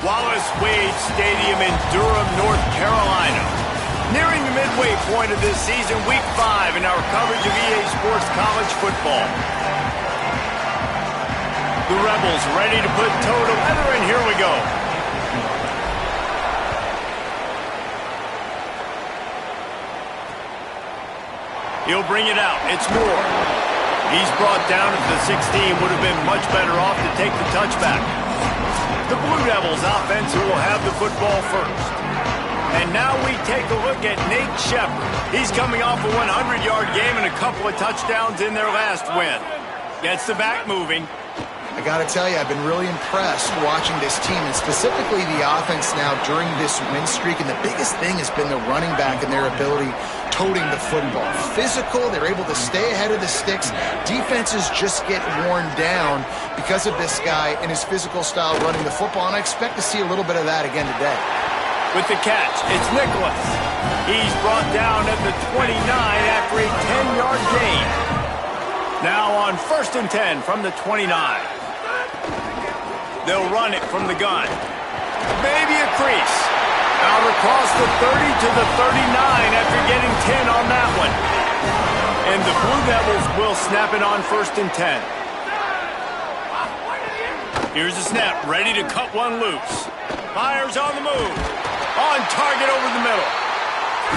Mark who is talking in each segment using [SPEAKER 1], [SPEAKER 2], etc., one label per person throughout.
[SPEAKER 1] Wallace Wade Stadium in Durham, North Carolina. Nearing the midway point of this season, Week 5 in our coverage of EA Sports College football. The Rebels ready to put toe to leather, and here we go. He'll bring it out. It's Moore. He's brought down at the 16. Would have been much better off to take the touchback. The Blue Devils offense who will have the football first. And now we take a look at Nate Shepherd. He's coming off a 100-yard game and a couple of touchdowns in their last win. Gets the back moving.
[SPEAKER 2] I got to tell you, I've been really impressed watching this team, and specifically the offense now during this win streak. And the biggest thing has been the running back and their ability toting the football. Physical, they're able to stay ahead of the sticks. Defenses just get worn down because of this guy and his physical style running the football, and I expect to see a little bit of that again today.
[SPEAKER 1] With the catch, it's Nicholas. He's brought down at the 29 after a 10-yard gain. Now on 1st and 10 from the 29. They'll run it from the gun. Maybe a crease. Out across the 30 to the 39 after getting 10 on that one. And the Blue Devils will snap it on 1st and 10. Here's a snap, ready to cut one loose. Fires on the move. On target over the middle.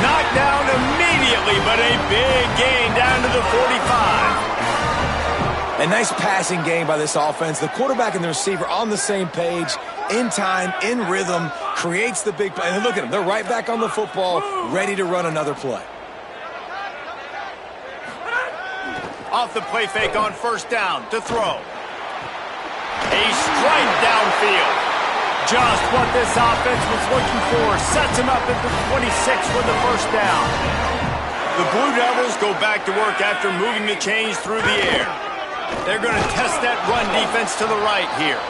[SPEAKER 1] Knocked down immediately, but a big gain down to the 45.
[SPEAKER 3] A nice passing game by this offense. The quarterback and the receiver on the same page, in time, in rhythm, creates the big play. And look at them. They're right back on the football, ready to run another play.
[SPEAKER 1] Off the play fake on 1st down to throw. A strike downfield. Just what this offense was looking for. Sets him up at the 26 for the 1st down. The Blue Devils go back to work after moving the chains through the air. They're going to test that run defense to the right here.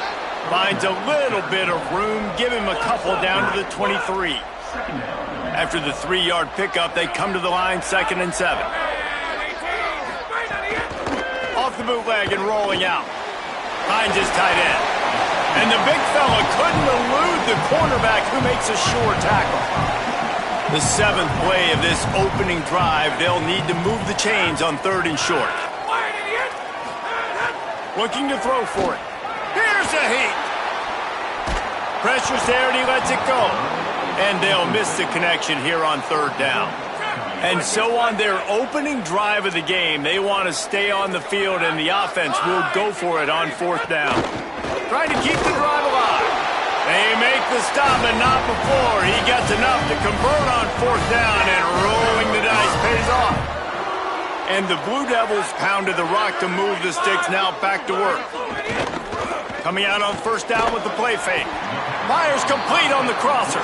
[SPEAKER 1] Finds a little bit of room. Give him a couple down to the 23. After the 3-yard pickup, they come to the line 2nd and 7. Off the bootleg and rolling out. Finds his tight end. And the big fella couldn't elude the cornerback who makes a sure tackle. The 7th play of this opening drive, they'll need to move the chains on 3rd and short. Looking to throw for it. Here's a heat. Pressure's there and he lets it go. And they'll miss the connection here on 3rd down. And so on their opening drive of the game, they want to stay on the field and the offense will go for it on 4th down. Trying to keep the drive alive. They make the stop, but not before. He gets enough to convert on 4th down, and rolling the dice pays off. And the Blue Devils pounded the rock to move the sticks, now back to work. Coming out on 1st down with the play fake. Fires complete on the crosser.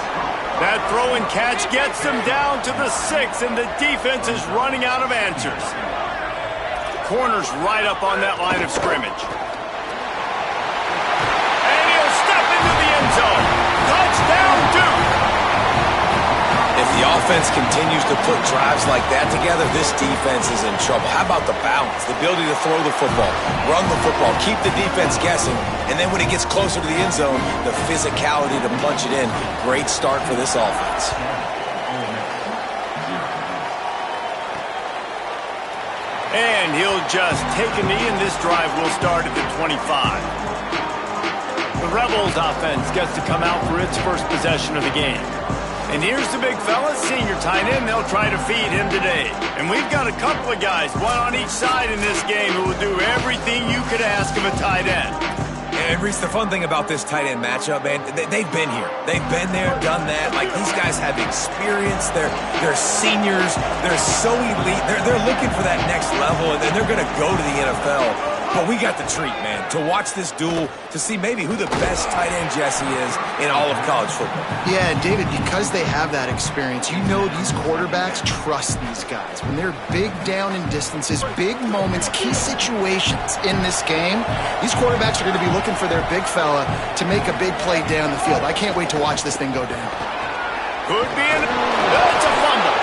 [SPEAKER 1] That throw and catch gets them down to the 6, and the defense is running out of answers. Corner's right up on that line of scrimmage. And he'll step into the end zone. Touchdown, Duke!
[SPEAKER 3] If the offense continues to put drives like that together, this defense is in trouble. How about the balance, the ability to throw the football, run the football, keep the defense guessing, and then when it gets closer to the end zone, the physicality to punch it in. Great start for this offense.
[SPEAKER 1] And he'll just take a knee, and this drive will start at the 25. The Rebels offense gets to come out for its first possession of the game. And here's the big fella, senior tight end. They'll try to feed him today. And we've got a couple of guys, one on each side in this game, who will do everything you could ask of a tight end.
[SPEAKER 3] And Reese, the fun thing about this tight end matchup, man, they've been here. They've been there, done that. Like, these guys have experience. They're seniors. They're so elite. They're looking for that next level, and then they're going to go to the NFL. But we got the treat, man, to watch this duel, to see maybe who the best tight end Jesse is in all of college football.
[SPEAKER 2] Yeah, and David, because they have that experience, you know these quarterbacks trust these guys. When they're big down in distances, big moments, key situations in this game, these quarterbacks are going to be looking for their big fella to make a big play down the field. I can't wait to watch this thing go down.
[SPEAKER 1] Could be it's a fumble.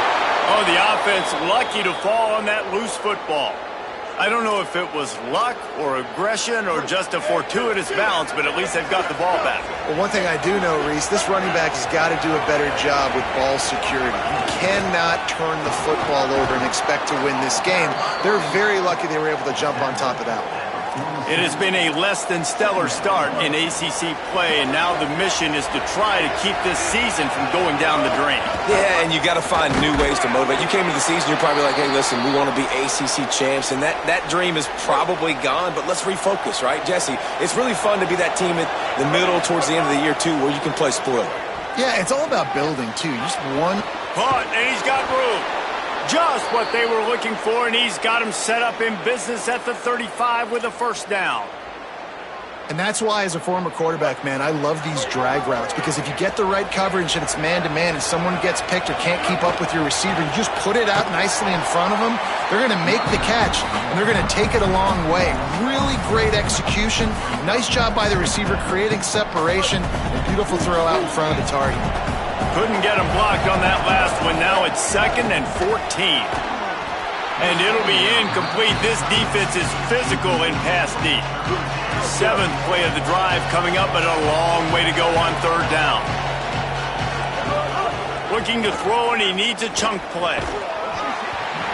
[SPEAKER 1] Oh, the offense lucky to fall on that loose football. I don't know if it was luck or aggression or just a fortuitous bounce, but at least they've got the ball back.
[SPEAKER 2] Well, one thing I do know, Reese, this running back has got to do a better job with ball security. You cannot turn the football over and expect to win this game. They're very lucky they were able to jump on top of that one.
[SPEAKER 1] It has been a less than stellar start in ACC play, and now the mission is to try to keep this season from going down the drain.
[SPEAKER 3] Yeah, and you got to find new ways to motivate. You came into the season, you're probably like, hey, listen, we want to be ACC champs, and that dream is probably gone, but let's refocus, right, Jesse? It's really fun to be that team at the middle towards the end of the year, too, where you can play spoiler.
[SPEAKER 2] Yeah, it's all about building, too. Just one.
[SPEAKER 1] Caught, and he's got room. Just what they were looking for, and he's got him set up in business at the 35 with a first down.
[SPEAKER 2] And that's why, as a former quarterback, man, I love these drag routes, because if you get the right coverage and it's man-to-man and someone gets picked or can't keep up with your receiver, you just put it out nicely in front of them, they're going to make the catch, and they're going to take it a long way. Really great execution. Nice job by the receiver creating separation, and beautiful throw out in front of the target.
[SPEAKER 1] Couldn't get him blocked on that last one. Now it's 2nd and 14. And it'll be incomplete. This defense is physical in pass deep. 7th play of the drive coming up, but a long way to go on 3rd down. Looking to throw, and he needs a chunk play.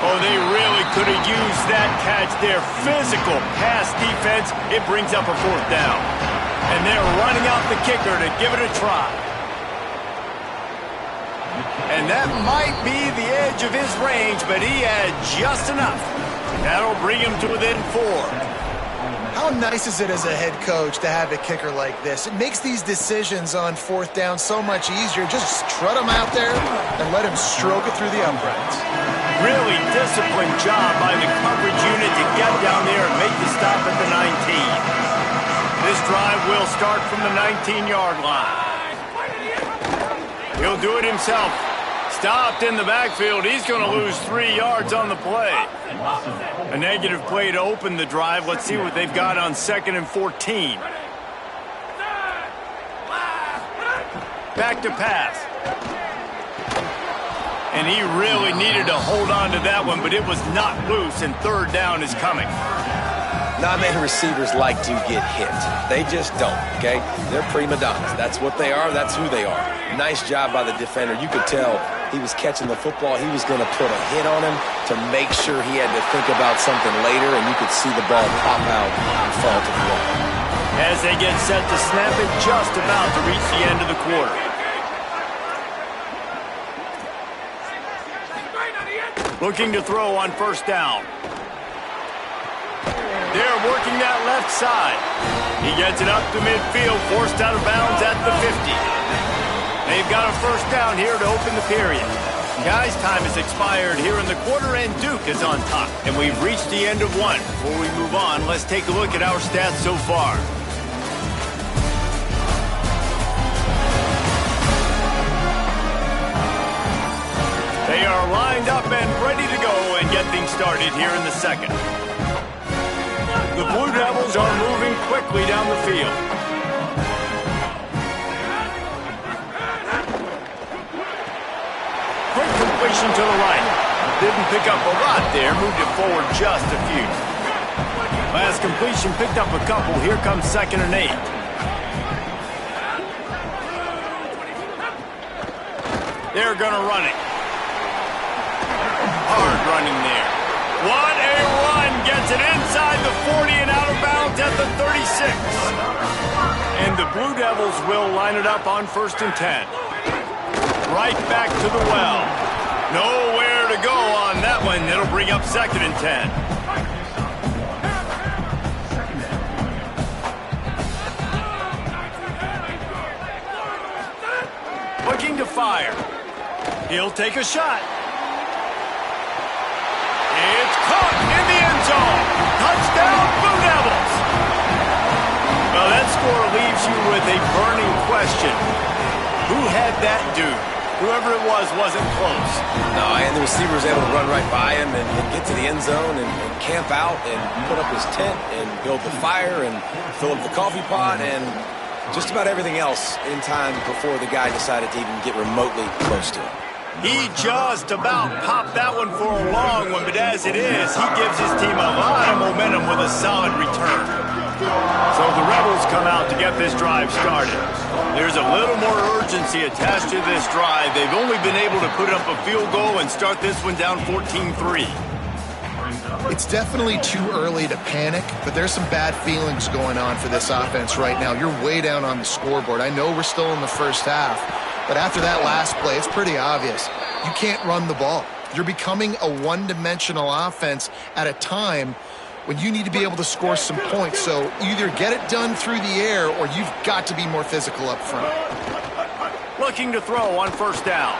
[SPEAKER 1] Oh, they really could have used that catch there. Physical pass defense. It brings up a 4th down. And they're running out the kicker to give it a try. And that might be the edge of his range, but he had just enough. That'll bring him to within 4.
[SPEAKER 2] How nice is it as a head coach to have a kicker like this? It makes these decisions on 4th down so much easier. Just trot him out there and let him stroke it through the uprights.
[SPEAKER 1] Really disciplined job by the coverage unit to get down there and make the stop at the 19. This drive will start from the 19-yard line. He'll do it himself. Stopped in the backfield. He's going to lose 3 yards on the play. A negative play to open the drive. Let's see what they've got on 2nd and 14. Back to pass. And he really needed to hold on to that one, but it was not loose, and 3rd down is coming.
[SPEAKER 3] Not many receivers like to get hit. They just don't, okay? They're prima donnas. That's what they are. That's who they are. Nice job by the defender. You could tell he was catching the football. He was going to put a hit on him to make sure he had to think about something later, and you could see the ball pop out and fall to the ground.
[SPEAKER 1] As they get set to snap it, just about to reach the end of the quarter. Looking to throw on 1st down. They're working that left side. He gets it up to midfield, forced out of bounds at the 50. They've got a 1st down here to open the period. Guys, time has expired here in the quarter, and Duke is on top. And we've reached the end of 1. Before we move on, let's take a look at our stats so far. They are lined up and ready to go and get things started here in the 2nd. The Blue Devils are moving quickly down the field. Quick completion to the right. Didn't pick up a lot there, moved it forward just a few. Last completion picked up a couple. Here comes 2nd and 8. They're going to run it. Hard running there. What a run! Gets it inside the 40 and out of bounds at the 36. And the Blue Devils will line it up on 1st and 10. Right back to the well. Nowhere to go on that one. It'll bring up 2nd and 10. Looking to fire. He'll take a shot. It's caught in the end zone. Touchdown, Blue Devils. Well, that score leaves you with a burning question. Who had that dude? Whoever it was wasn't close.
[SPEAKER 3] No, and the receiver was able to run right by him and get to the end zone and camp out and put up his tent and build the fire and fill up the coffee pot and just about everything else in time before the guy decided to even get remotely close to him.
[SPEAKER 1] He just about popped that one for a long one, but as it is, he gives his team a lot of momentum with a solid return. So the Rebels come out to get this drive started. There's a little more urgency attached to this drive. They've only been able to put up a field goal and start this one down 14-3.
[SPEAKER 2] It's definitely too early to panic, but there's some bad feelings going on for this offense right now. You're way down on the scoreboard. I know we're still in the first half, but after that last play, it's pretty obvious. You can't run the ball. You're becoming a one-dimensional offense at a time when you need to be able to score some points. So either get it done through the air or you've got to be more physical up front.
[SPEAKER 1] Looking to throw on first down.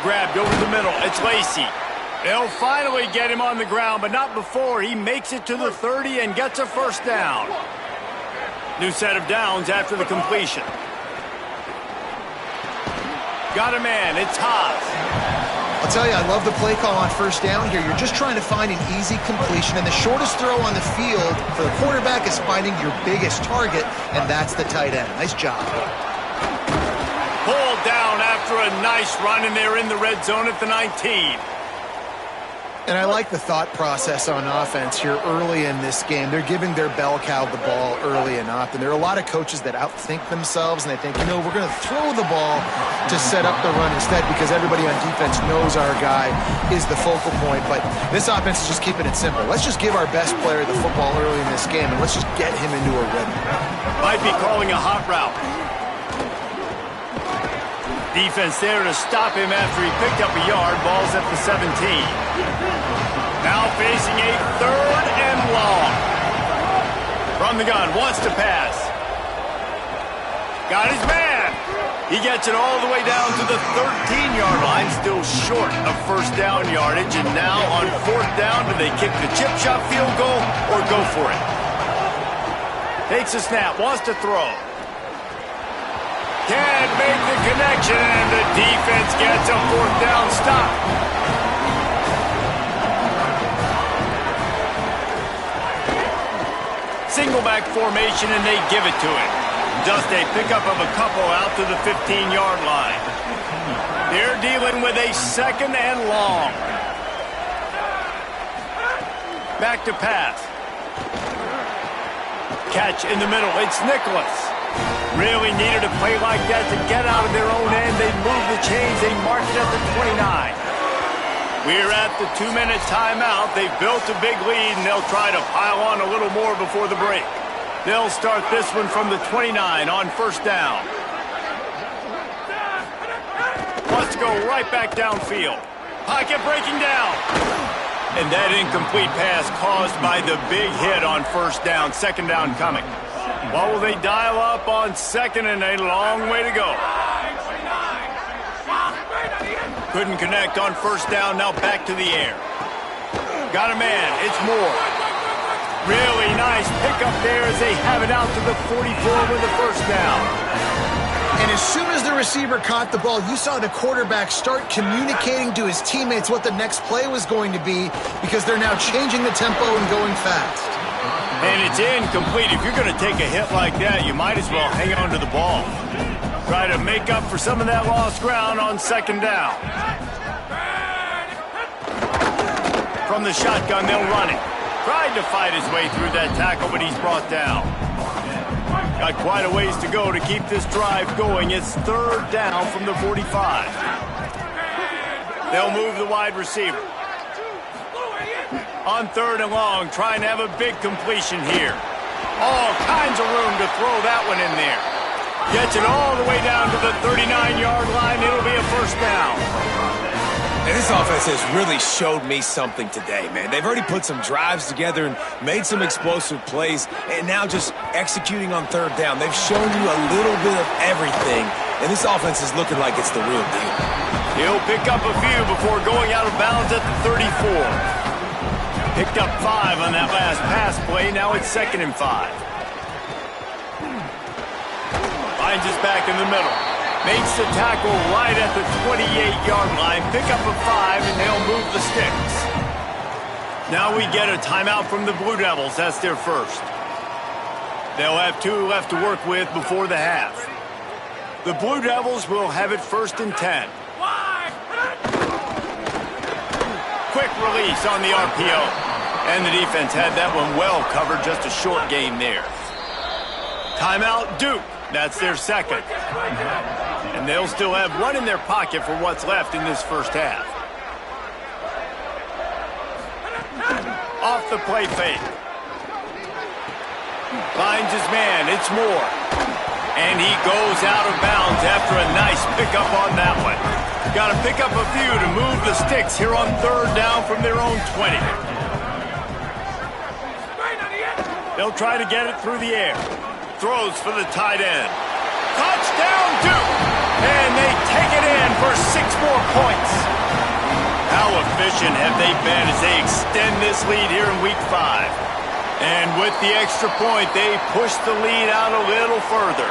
[SPEAKER 1] Grabbed over the middle. It's Lacy. They'll finally get him on the ground, but not before he makes it to the 30 and gets a first down. New set of downs after the completion. Got a man. It's Haas.
[SPEAKER 2] I'll tell you, I love the play call on first down here. You're just trying to find an easy completion, and the shortest throw on the field for the quarterback is finding your biggest target, and that's the tight end. Nice job.
[SPEAKER 1] Pulled down after a nice run, and they're in the red zone at the 19.
[SPEAKER 2] And I like the thought process on offense here early in this game. They're giving their bell cow the ball early and often. There are a lot of coaches that outthink themselves, and they think, you know, we're going to throw the ball to set up the run instead because everybody on defense knows our guy is the focal point. But this offense is just keeping it simple. Let's just give our best player the football early in this game, and let's just get him into a rhythm.
[SPEAKER 1] Might be calling a hot route. Defense there to stop him after he picked up a yard. Ball's at the 17. Now facing a third and long. From the gun, wants to pass. Got his man. He gets it all the way down to the 13-yard line, still short of first down yardage. And now on fourth down, do they kick the chip shot field goal or go for it? Takes a snap, wants to throw. Can't make the connection, and the defense gets a fourth down stop. Single back formation, and they give it to him. Just a pickup of a couple out to the 15-yard line. They're dealing with a second and long. Back to pass. Catch in the middle. It's Nicholas. Really needed a play like that to get out of their own end. They move the chains. They mark it at the 29. We're at the 2-minute timeout. They've built a big lead, and they'll try to pile on a little more before the break. They'll start this one from the 29 on first down. Wants to go right back downfield. Pocket breaking down. And that incomplete pass caused by the big hit on first down. Second down coming. What will they dial up on second, and a long way to go? Couldn't connect on first down, now back to the air. Got a man, it's Moore. Really nice pickup there as they have it out to the 44 with the first down.
[SPEAKER 2] And as soon as the receiver caught the ball, you saw the quarterback start communicating to his teammates what the next play was going to be because they're now changing the tempo and going fast.
[SPEAKER 1] And it's incomplete. If you're going to take a hit like that, you might as well hang on to the ball. Try to make up for some of that lost ground on second down. From the shotgun, they'll run it. Tried to fight his way through that tackle, but he's brought down. Got quite a ways to go to keep this drive going. It's third down from the 45. They'll move the wide receiver. On third and long, trying to have a big completion here. All kinds of room to throw that one in there. Gets it all the way down to the 39-yard line. It'll be a first down.
[SPEAKER 3] And this offense has really showed me something today, man. They've already put some drives together and made some explosive plays, and now just executing on third down. They've shown you a little bit of everything, and this offense is looking like it's the real deal.
[SPEAKER 1] He'll pick up a few before going out of bounds at the 34. Picked up 5 on that last pass play. Now it's 2nd and 5. Finds us back in the middle. Makes the tackle right at the 28-yard line. Pick up a 5, and they'll move the sticks. Now we get a timeout from the Blue Devils. That's their first. They'll have 2 left to work with before the half. The Blue Devils will have it 1st and 10. quick release on the RPO. And the defense had that one well covered, just a short game there. Timeout, Duke. That's their second. And they'll still have one in their pocket for what's left in this first half. Off the play fake. Finds his man. It's Moore. And he goes out of bounds after a nice pickup on that one. Got to pick up a few to move the sticks here on third down from their own 20. They'll try to get it through the air. Throws for the tight end. Touchdown, Duke! And they take it in for 6 more points. How efficient have they been as they extend this lead here in Week 5? And with the extra point, they push the lead out a little further.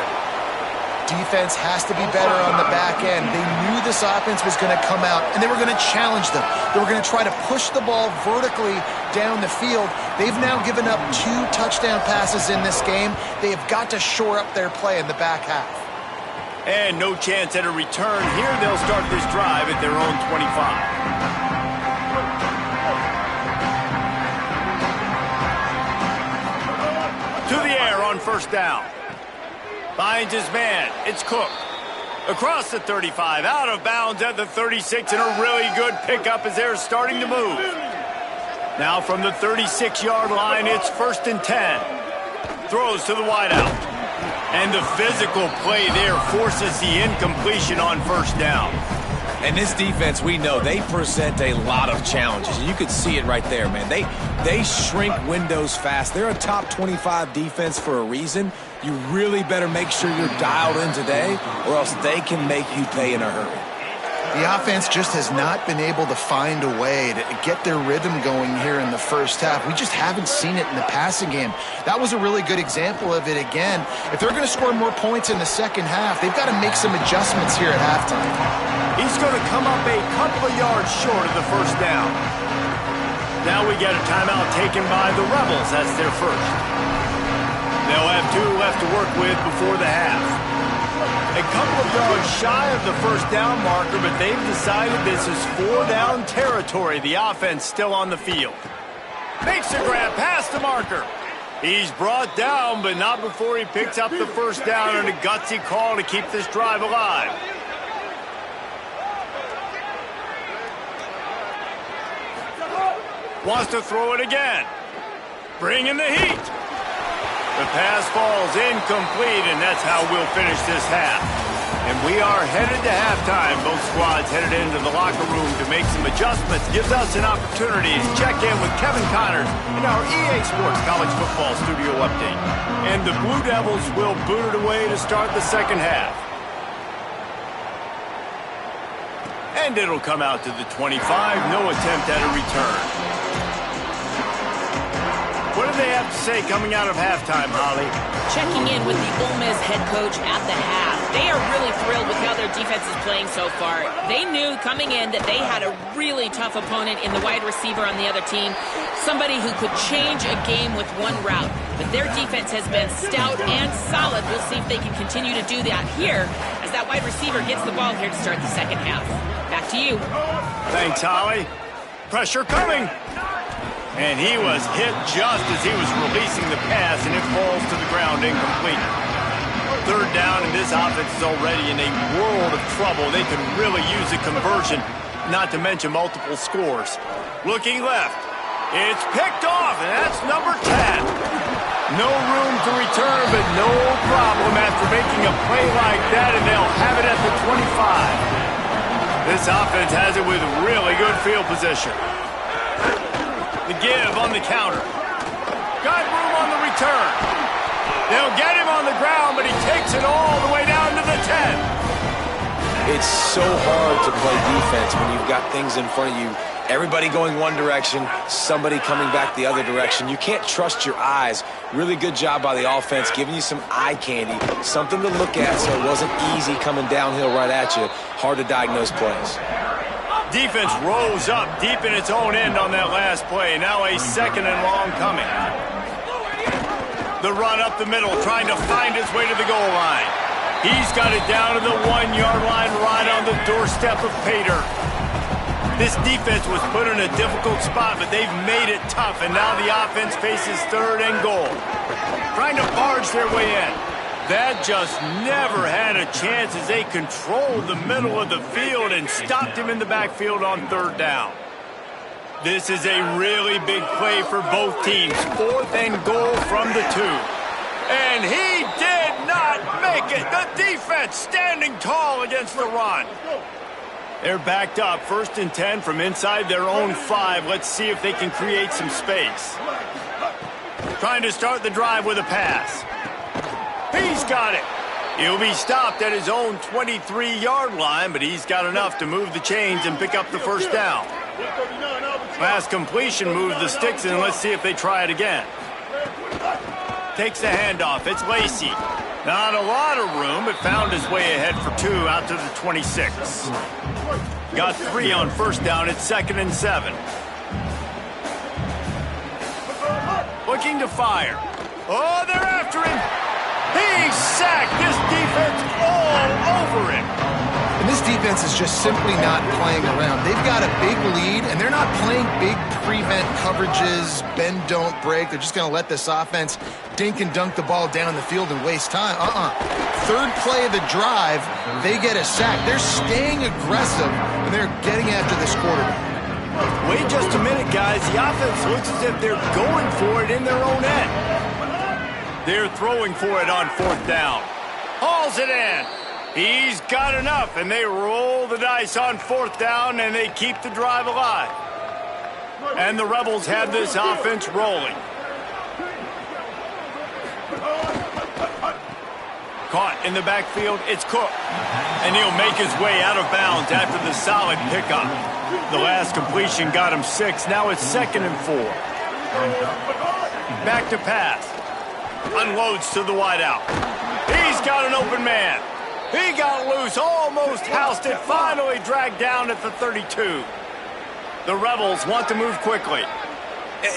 [SPEAKER 2] Defense has to be better on the back end. They knew this offense was going to come out, and they were going to challenge them. They were going to try to push the ball vertically down the field. They've now given up 2 touchdown passes in this game. They have got to shore up their play in the back half.
[SPEAKER 1] And no chance at a return here. They'll start this drive at their own 25. To the air on first down. Finds his man. It's Cook. Across the 35, out of bounds at the 36, and a really good pickup as they're starting to move. Now from the 36-yard line, it's 1st and 10. Throws to the wideout. And the physical play there forces the incompletion on first down.
[SPEAKER 3] And this defense, we know, they present a lot of challenges. You could see it right there, man. They shrink windows fast. They're a top 25 defense for a reason. You really better make sure you're dialed in today, or else they can make you pay in a hurry.
[SPEAKER 2] The offense just has not been able to find a way to get their rhythm going here in the first half. We just haven't seen it in the passing game. That was a really good example of it again. If they're going to score more points in the second half, they've got to make some adjustments here at halftime.
[SPEAKER 1] He's going to come up a couple of yards short of the first down. Now we get a timeout taken by the Rebels. That's their first. They'll have 2 left to work with before the half. A couple of yards shy of the first down marker, but they've decided this is 4-down territory. The offense still on the field. Makes a grab past the marker. He's brought down, but not before he picks up the first down, and a gutsy call to keep this drive alive. Wants to throw it again. Bring in the heat. The pass falls incomplete, and that's how we'll finish this half. And we are headed to halftime. Both squads headed into the locker room to make some adjustments. Gives us an opportunity to check in with Kevin Connors in our EA Sports College Football Studio update. And the Blue Devils will boot it away to start the second half. And it'll come out to the 25. No attempt at a return. What do they have to say coming out of halftime, Holly?
[SPEAKER 4] Checking in with the Ole Miss head coach at the half. They are really thrilled with how their defense is playing so far. They knew coming in that they had a really tough opponent in the wide receiver on the other team, somebody who could change a game with one route. But their defense has been stout and solid. We'll see if they can continue to do that here as that wide receiver gets the ball here to start the second half. Back to you.
[SPEAKER 1] Thanks, Holly. Pressure coming. And he was hit just as he was releasing the pass, and it falls to the ground incomplete. Third down, and this offense is already in a world of trouble. They could really use a conversion, not to mention multiple scores. Looking left. It's picked off, and that's number 10. No room to return, but no problem after making a play like that, and they'll have it at the 25. This offense has it with really good field position. The give on the counter. Got room on the return. They'll get him on the ground, but he takes it all the way down to the 10.
[SPEAKER 3] It's so hard to play defense when you've got things in front of you. Everybody going one direction, somebody coming back the other direction. You can't trust your eyes. Really good job by the offense, giving you some eye candy, something to look at so it wasn't easy coming downhill right at you. Hard to diagnose plays.
[SPEAKER 1] Defense rose up deep in its own end on that last play. Now a 2nd and long coming. The run up the middle, trying to find his way to the goal line. He's got it down to the 1-yard line right on the doorstep of Pater. This defense was put in a difficult spot, but they've made it tough, and now the offense faces 3rd and goal. Trying to barge their way in. That just never had a chance as they controlled the middle of the field and stopped him in the backfield on 3rd down. This is a really big play for both teams. 4th and goal from the 2. And he did not make it. The defense standing tall against the run. They're backed up. 1st and 10 from inside their own 5. Let's see if they can create some space. Trying to start the drive with a pass. He's got it. He'll be stopped at his own 23-yard line, but he's got enough to move the chains and pick up the 1st down. Last completion moved the sticks, and let's see if they try it again. Takes the handoff. It's Lacy. Not a lot of room, but found his way ahead for 2 out to the 26. Got 3 on 1st down. It's 2nd and 7. Looking to fire. Oh, they're after him. He's sacked. This defense all over him.
[SPEAKER 2] And this defense is just simply not playing around. They've got a big lead, and they're not playing big prevent coverages, bend, don't break. They're just going to let this offense dink and dunk the ball down the field and waste time. 3rd play of the drive, they get a sack. They're staying aggressive, and they're getting after this quarterback.
[SPEAKER 1] Wait just a minute, guys. The offense looks as if they're going for it in their own end. They're throwing for it on 4th down. Hauls it in. He's got enough, and they roll the dice on 4th down, and they keep the drive alive. And the Rebels have this offense rolling. Caught in the backfield, it's Cook. And he'll make his way out of bounds after the solid pickup. The last completion got him 6. Now it's 2nd and 4. Back to pass. Unloads to the wideout. He's got an open man. He got loose, almost housed it, finally dragged down at the 32. The Rebels want to move quickly.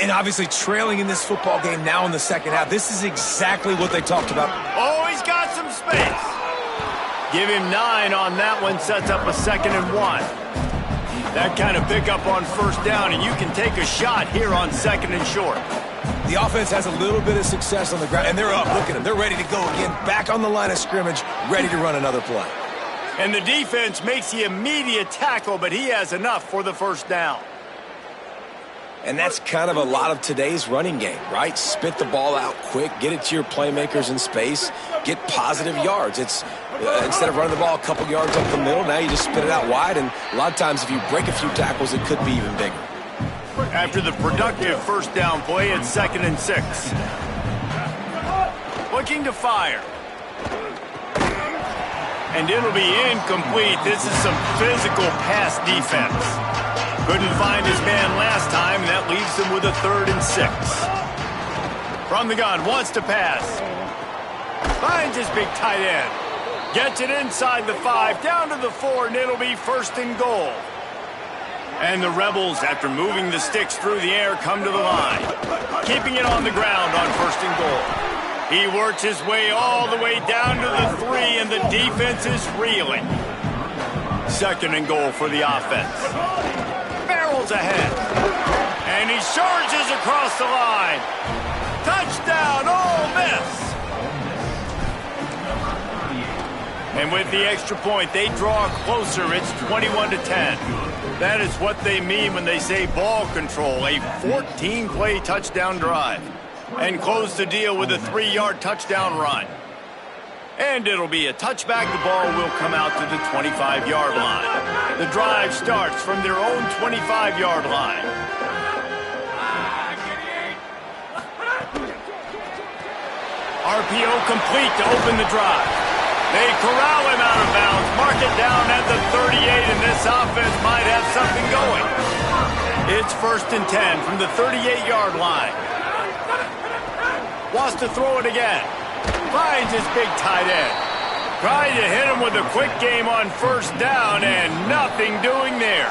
[SPEAKER 3] And obviously trailing in this football game now in the 2nd half. This is exactly what they talked about.
[SPEAKER 1] Oh, he's got some space. Give him 9 on that one, sets up a 2nd and 1. That kind of pickup on 1st down, and you can take a shot here on 2nd and short.
[SPEAKER 3] The offense has a little bit of success on the ground, and they're up. Look at them. They're ready to go again, back on the line of scrimmage, ready to run another play.
[SPEAKER 1] And the defense makes the immediate tackle, but he has enough for the 1st down.
[SPEAKER 3] And that's kind of a lot of today's running game, right? Spit the ball out quick, get it to your playmakers in space, get positive yards. It's instead of running the ball a couple yards up the middle, now you just spit it out wide, and a lot of times if you break a few tackles, it could be even bigger.
[SPEAKER 1] After the productive 1st down play, it's 2nd and 6. Looking to fire. And it'll be incomplete. This is some physical pass defense. Couldn't find his man last time, and that leaves him with a 3rd and 6. From the gun, wants to pass. Finds his big tight end. Gets it inside the 5, down to the 4, and it'll be 1st and goal. And the Rebels, after moving the sticks through the air, come to the line. Keeping it on the ground on 1st and goal. He works his way all the way down to the 3, and the defense is reeling. 2nd and goal for the offense. Barrels ahead. And he charges across the line. Touchdown, Ole Miss. And with the extra point, they draw closer. It's 21-10. That is what they mean when they say ball control, a 14-play touchdown drive. And close the deal with a 3-yard touchdown run. And it'll be a touchback. The ball will come out to the 25-yard line. The drive starts from their own 25-yard line. RPO complete to open the drive. They corral him out of bounds, mark it down at the 38, and this offense might have something going. It's 1st and 10 from the 38-yard line. Wants to throw it again. Finds his big tight end. Trying to hit him with a quick game on 1st down, and nothing doing there.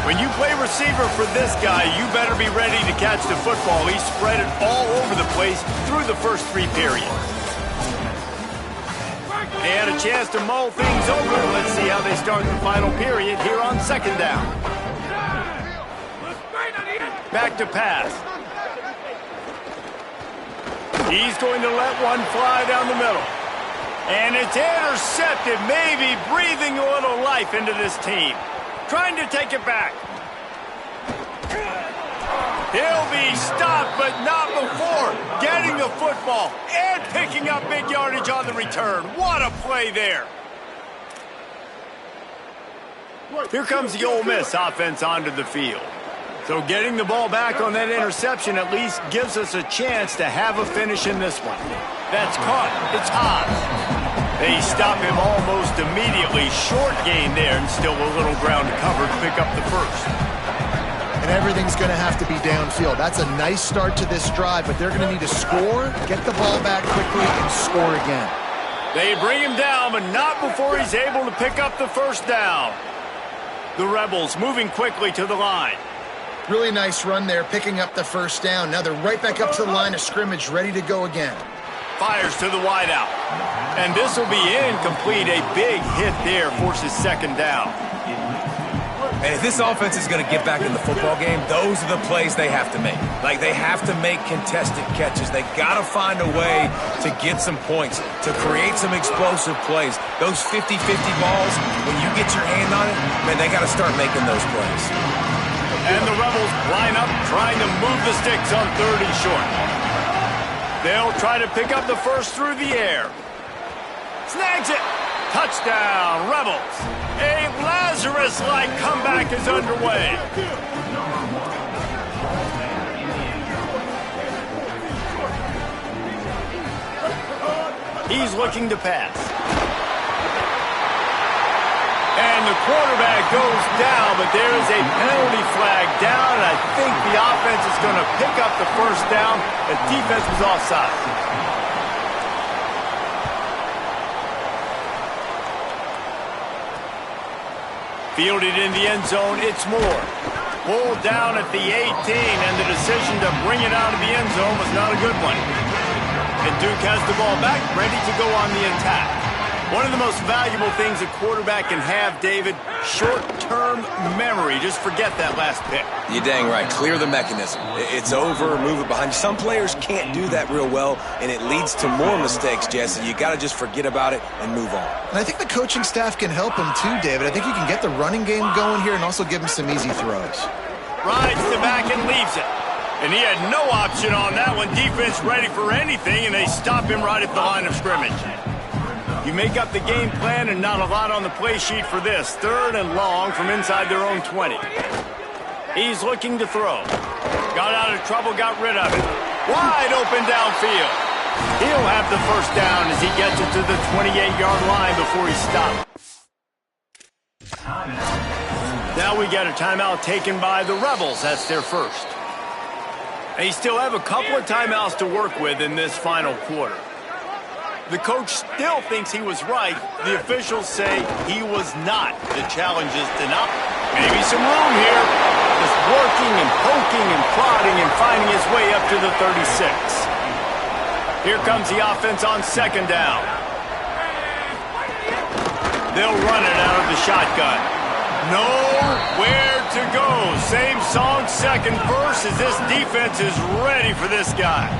[SPEAKER 1] When you play receiver for this guy, you better be ready to catch the football. He spread it all over the place through the first 3 periods. They had a chance to mull things over. Let's see how they start the final period here on second down. Back to pass. He's going to let one fly down the middle. And it's intercepted, maybe breathing a little life into this team. Trying to take it back. He'll be stopped, but not before getting the football and picking up big yardage on the return. What a play there. Here comes the Ole Miss offense onto the field. So getting the ball back on that interception at least gives us a chance to have a finish in this one. That's caught. It's Hobbs. They stop him almost immediately. Short gain there and still a little ground to cover to pick up the first.
[SPEAKER 2] And everything's going to have to be downfield. That's a nice start to this drive, but they're going to need to score, get the ball back quickly, and score again.
[SPEAKER 1] They bring him down, but not before he's able to pick up the first down. The Rebels moving quickly to the line.
[SPEAKER 2] Really nice run there, picking up the first down. Now they're right back up to the line of scrimmage, ready to go again.
[SPEAKER 1] Fires to the wideout. And this will be incomplete. A big hit there forces second down.
[SPEAKER 3] And if this offense is going to get back in the football game, those are the plays they have to make. Like, they have to make contested catches. They got to find a way to get some points, to create some explosive plays. Those 50-50 balls, when you get your hand on it, man, they got to start making those plays.
[SPEAKER 1] And the Rebels line up, trying to move the sticks on 3rd and short. They'll try to pick up the first through the air. Snags it. Touchdown, Rebels. A Lazarus-like comeback is underway. He's looking to pass. And the quarterback goes down, but there is a penalty flag down, and I think the offense is going to pick up the first down. The defense was offside. Fielded in the end zone, it's Moore. Pulled down at the 18, and the decision to bring it out of the end zone was not a good one. And Duke has the ball back, ready to go on the attack. One of the most valuable things a quarterback can have, David, short-term memory. Just forget that last pick.
[SPEAKER 3] You're dang right. Clear the mechanism. It's over, move it behind you. Some players can't do that real well, and it leads to more mistakes, Jesse. You got to just forget about it and move on.
[SPEAKER 2] And I think the coaching staff can help him too, David. I think you can get the running game going here and also give him some easy throws.
[SPEAKER 1] Rides the back and leaves it. And he had no option on that one. Defense ready for anything, and they stop him right at the line of scrimmage. You make up the game plan and not a lot on the play sheet for this. 3rd and long from inside their own 20. He's looking to throw. Got out of trouble, got rid of it. Wide open downfield. He'll have the first down as he gets it to the 28-yard line before he stops. Now we got a timeout taken by the Rebels. That's their first. They still have a couple of timeouts to work with in this final quarter. The coach still thinks he was right. The officials say he was not. The challenge is denied. Maybe some room here. Just working and poking and prodding and finding his way up to the 36. Here comes the offense on second down. They'll run it out of the shotgun. Nowhere to go. Same song, second verse, as this defense is ready for this guy.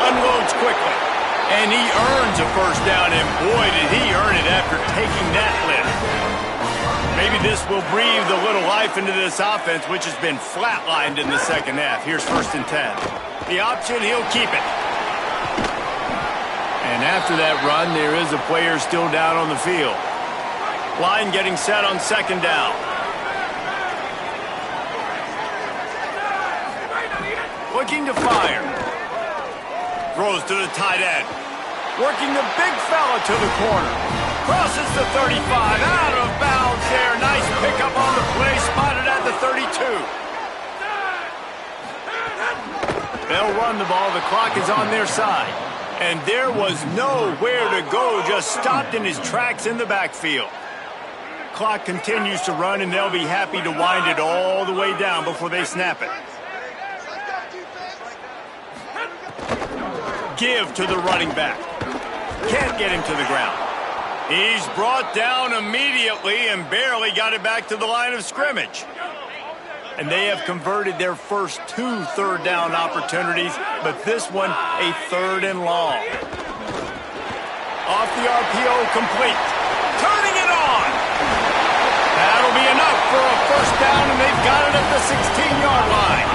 [SPEAKER 1] Unloads quickly. And he earns a first down, and boy, did he earn it after taking that lift. Maybe this will breathe a little life into this offense, which has been flatlined in the second half. Here's 1st and 10. The option, he'll keep it. And after that run, there is a player still down on the field. Line getting set on second down. Looking to fire. Throws to the tight end. Working the big fella to the corner. Crosses the 35. Out of bounds there. Nice pickup on the play. Spotted at the 32. They'll run the ball. The clock is on their side. And there was nowhere to go. Just stopped in his tracks in the backfield. Clock continues to run, and they'll be happy to wind it all the way down before they snap it. give to the running back. Can't get him to the ground. He's brought down immediately and barely got it back to the line of scrimmage. And they have converted their first 2 third-down opportunities, but this one a 3rd and long. Off the RPO, complete. Turning it on. That'll be enough for a first down, and they've got it at the 16-yard line.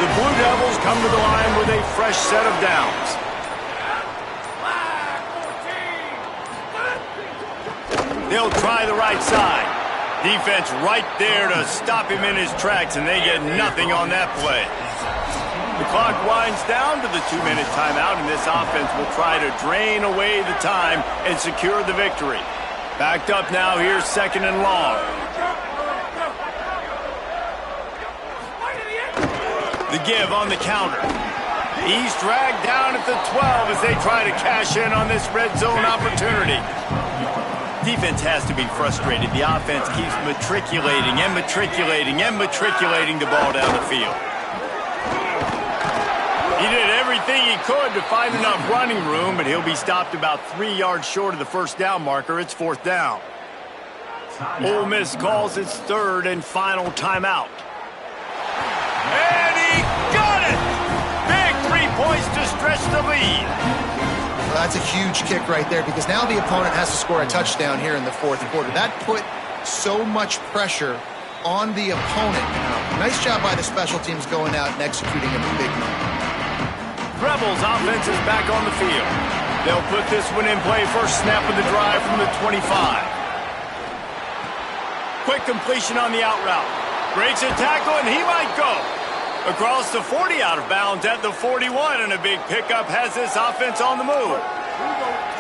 [SPEAKER 1] The Blue Devils come to the line with a fresh set of downs. They'll try the right side. Defense right there to stop him in his tracks, and they get nothing on that play. The clock winds down to the 2-minute timeout, and this offense will try to drain away the time and secure the victory. Backed up now, here's 2nd and long. The give on the counter. He's dragged down at the 12 as they try to cash in on this red zone opportunity. Defense has to be frustrated. The offense keeps matriculating and matriculating and matriculating the ball down the field. He did everything he could to find enough running room, but he'll be stopped about 3 yards short of the first down marker. It's 4th down. Ole Miss calls its 3rd and final timeout. And he got it! Big 3 points to stretch the lead.
[SPEAKER 2] Well, that's a huge kick right there because now the opponent has to score a touchdown here in the 4th quarter. That put so much pressure on the opponent. Nice job by the special teams going out and executing a big moment.
[SPEAKER 1] Rebels offense is back on the field. They'll put this one in play. First snap of the drive from the 25. Quick completion on the out route. Breaks a tackle, and he might go. Across the 40, out of bounds at the 41, and a big pickup has this offense on the move.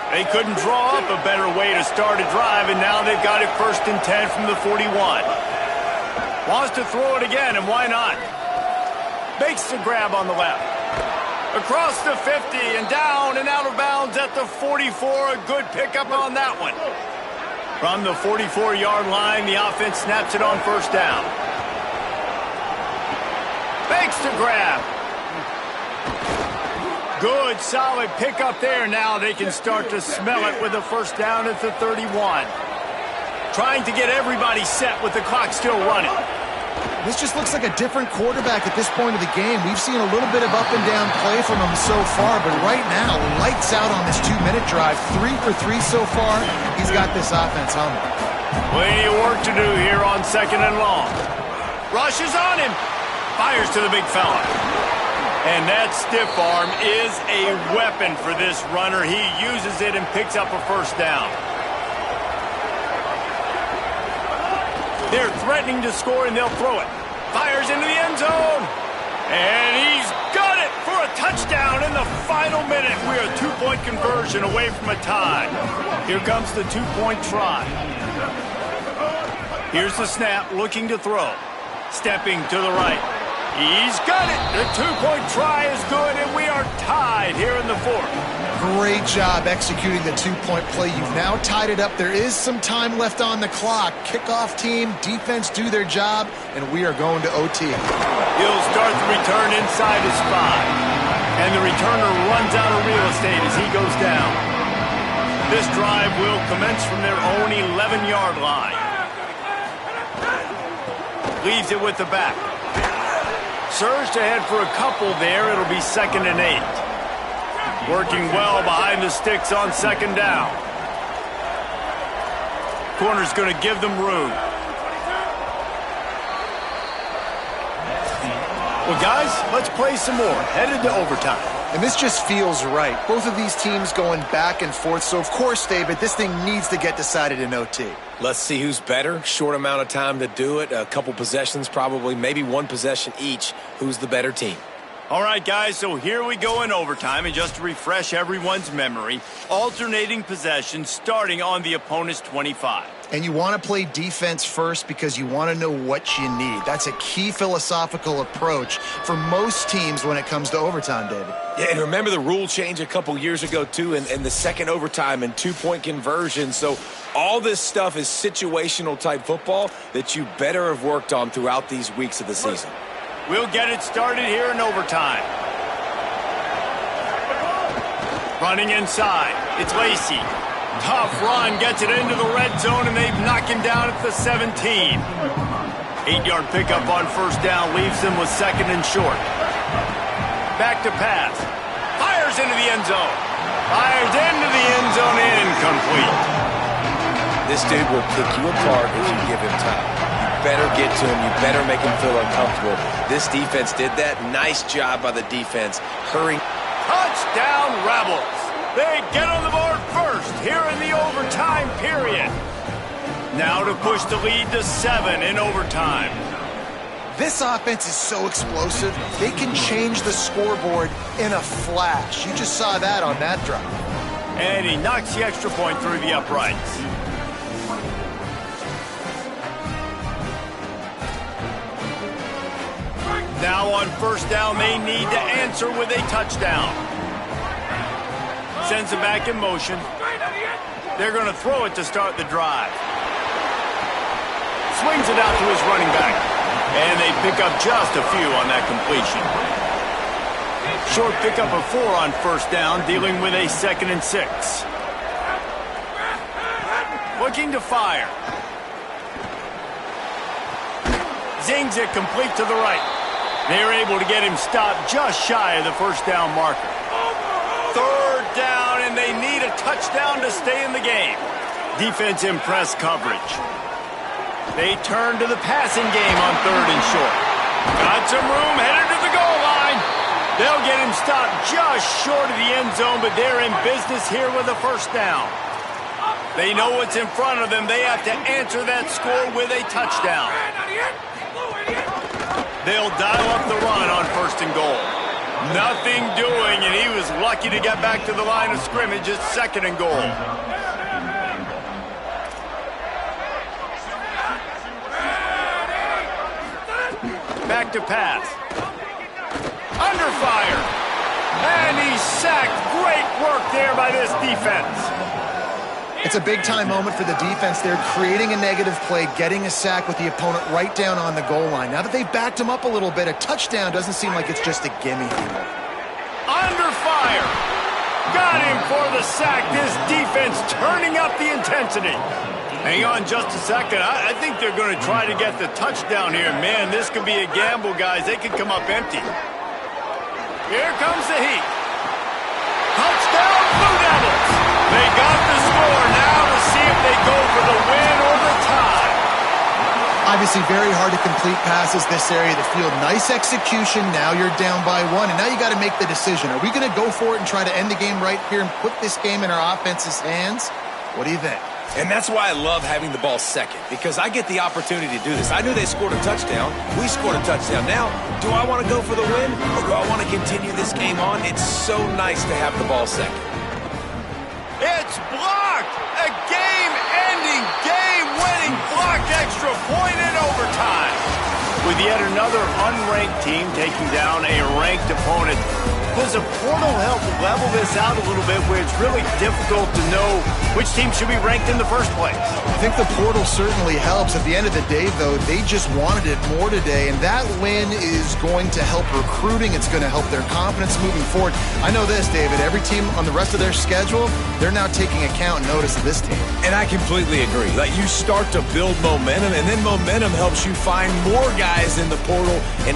[SPEAKER 1] They couldn't draw up a better way to start a drive, and now they've got it 1st and 10 from the 41. Wants to throw it again, and why not? Makes the grab on the left. Across the 50 and down and out of bounds at the 44. A good pickup on that one. From the 44-yard line, the offense snaps it on 1st down. Makes the grab. Good, solid pickup there. Now they can start to smell it with a 1st down at the 31. Trying to get everybody set with the clock still running.
[SPEAKER 2] This just looks like a different quarterback at this point of the game. We've seen a little bit of up and down play from him so far, but right now, lights out on this 2-minute drive. 3 for 3 so far. He's got this offense humming.
[SPEAKER 1] Plenty of work to do here on 2nd and long. Rushes on him. Fires to the big fella. And that stiff arm is a weapon for this runner. He uses it and picks up a 1st down. They're threatening to score, and they'll throw it. Fires into the end zone. And he's got it for a touchdown in the final minute. We're a 2-point conversion away from a tie. Here comes the 2-point try. Here's the snap, looking to throw. Stepping to the right. He's got it. The 2-point try is good, and we are tied here in the 4th.
[SPEAKER 2] Great job executing the 2-point play. You've now tied it up. There is some time left on the clock. Kickoff team, defense do their job, and we are going to OT.
[SPEAKER 1] He'll start the return inside his 5. And the returner runs out of real estate as he goes down. This drive will commence from their own 11-yard line. Leaves it with the back. Surged ahead for a couple there. It'll be 2nd and 8. Working well behind the sticks on 2nd down. Corner's going to give them room. Well, guys, let's play some more. Headed to overtime.
[SPEAKER 2] And this just feels right. Both of these teams going back and forth. So, of course, David, this thing needs to get decided in OT.
[SPEAKER 3] Let's see who's better. Short amount of time to do it. A couple possessions probably, maybe 1 possession each. Who's the better team?
[SPEAKER 1] All right, guys, so here we go in overtime. And just to refresh everyone's memory, alternating possessions starting on the opponent's 25.
[SPEAKER 2] And you want to play defense first because you want to know what you need. That's a key philosophical approach for most teams when it comes to overtime, David.
[SPEAKER 3] Yeah, and remember the rule change a couple years ago, too, and the second overtime and 2-point conversion. So all this stuff is situational type football that you better have worked on throughout these weeks of the season.
[SPEAKER 1] We'll get it started here in overtime. Running inside. It's Lacy. Tough run. Gets it into the red zone, and they've knocked him down at the 17. 8-yard pickup on first down. Leaves him with second and short. Back to pass. Fires into the end zone. Fires into the end zone. Incomplete.
[SPEAKER 3] This dude will pick you apart if you give him time. You better get to him. You better make him feel uncomfortable. This defense did that. Nice job by the defense. Hurrying.
[SPEAKER 1] Touchdown Rebels. They get on the board first here in the overtime period. Now to push the lead to 7 in overtime.
[SPEAKER 2] This offense is so explosive, they can change the scoreboard in a flash. You just saw that on that drive.
[SPEAKER 1] And he knocks the extra point through the uprights. Now on first down, they need to answer with a touchdown. Sends it back in motion. They're going to throw it to start the drive. Swings it out to his running back. And they pick up just a few on that completion. Short pickup of 4 on first down, dealing with a 2nd and 6. Looking to fire. Zings it complete to the right. They're able to get him stopped just shy of the first down marker. Third down, and they need a touchdown to stay in the game. Defense in press coverage. They turn to the passing game on 3rd and short. Got some room, headed to the goal line. They'll get him stopped just short of the end zone, but they're in business here with a first down. They know what's in front of them. They have to answer that score with a touchdown. They'll dial up the run on 1st and goal. Nothing doing, and he was lucky to get back to the line of scrimmage at 2nd and goal. Back to pass. Under fire. And he's sacked. Great work there by this defense.
[SPEAKER 2] It's a big-time moment for the defense. They're creating a negative play, getting a sack with the opponent right down on the goal line. Now that they've backed him up a little bit, a touchdown doesn't seem like it's just a gimme anymore.
[SPEAKER 1] Under fire. Got him for the sack. This defense turning up the intensity. Hang on just a second. I think they're going to try to get the touchdown here. Man, this could be a gamble, guys. They could come up empty. Here comes the heat. Touchdown, Blue Devils. They got the score. Now to see if they go for the win or the tie.
[SPEAKER 2] Obviously very hard to complete passes this area of the field. Nice execution. Now you're down by 1, and now you got to make the decision. Are we going to go for it and try to end the game right here and put this game in our offense's hands? What do you think?
[SPEAKER 3] And that's why I love having the ball second, because I get the opportunity to do this. I knew they scored a touchdown. We scored a touchdown. Now, do I want to go for the win, or do I want to continue this game on? It's so nice to have the ball second.
[SPEAKER 1] It's blocked! A game-ending, game-winning blocked extra point in overtime. With yet another unranked team taking down a ranked opponent, does a portal help level this out a little bit where it's really difficult to know which team should be ranked in the first place?
[SPEAKER 2] I think the portal certainly helps. At the end of the day, though, they just wanted it more today, and that win is going to help recruiting. It's going to help their confidence moving forward. I know this, David, every team on the rest of their schedule, they're now taking account and notice of this team.
[SPEAKER 3] And I completely agree. Like, you start to build momentum, and then momentum helps you find more guys in the portal and